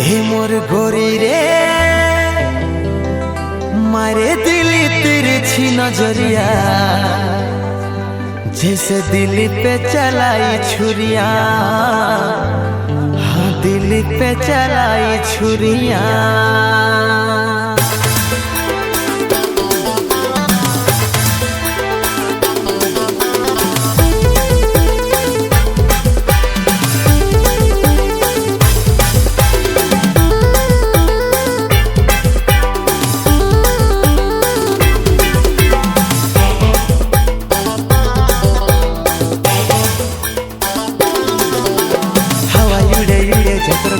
हे मोर गोरी रे मारे दिल तिरछी नजरिया जैसे दिल पे चलाई छुरिया। हाँ दिल पे चलाई छुरिया।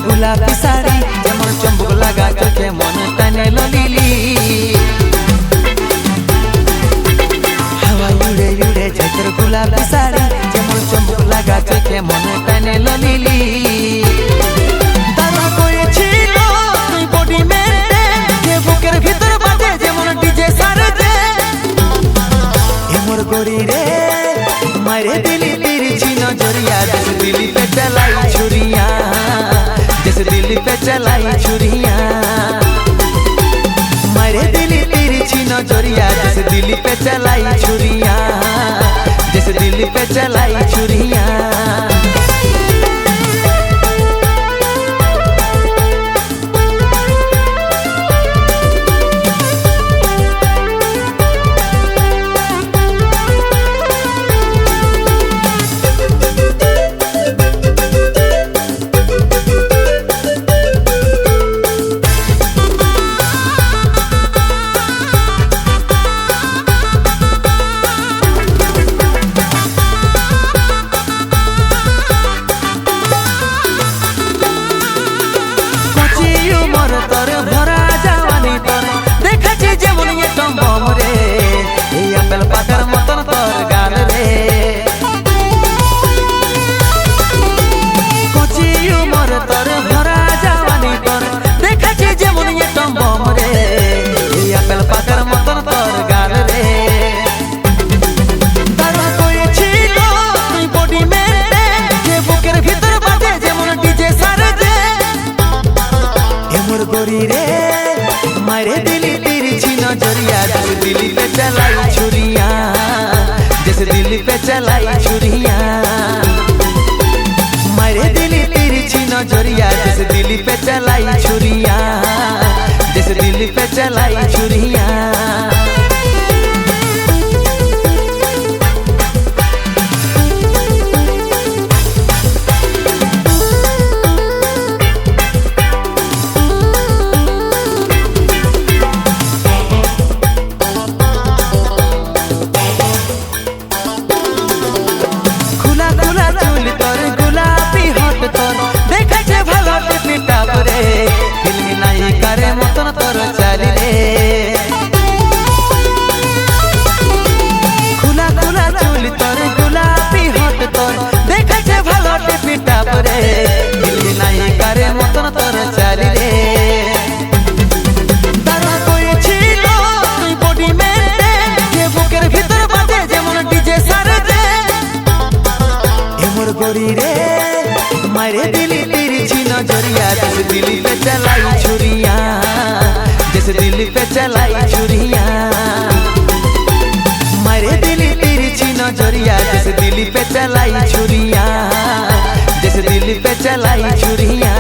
गुलाबी साड़ी जेमन चंबुक लगा के मन तने लिली। हवा उड़े उड़े झकर गुलाबी साड़ी जेमन चंबुक लगा के मन तने लिली। तारा कोई छिलो तुई बॉडी में के बुकेर भीतर बाजे जेमन डीजे सारे दे। ए मोर गोरी रे मारे दिली तिरछी नजरिया जैसे दिल पे चलाई छुरिया। जैसे दिल पे चलाई छुरिया मारे दिल तिरछी नजरिया जैसे दिल पे चलाई छुरिया। जैसे दिल पे चलाई छुरिया। गोरी रे मारे दिल तिरछी नजरिया जैसे दिल पे चलाई छुरिया। जैसे दिल पे चलाई छुरिया मारे दिल तिरछी नजरिया जैसे दिल पे चलाई छुरिया। जैसे दिल पे चलाई छुरिया। गोरी रे मारे दिल तिरछी नजरिया जैसे दिल पे चलाई छुरिया। जैसे दिल पे चलाई छुरिया मारे दिल तिरछी नजरिया जैसे दिल पे चलाई छुरिया। जैसे दिल पे चलाई छुरिया।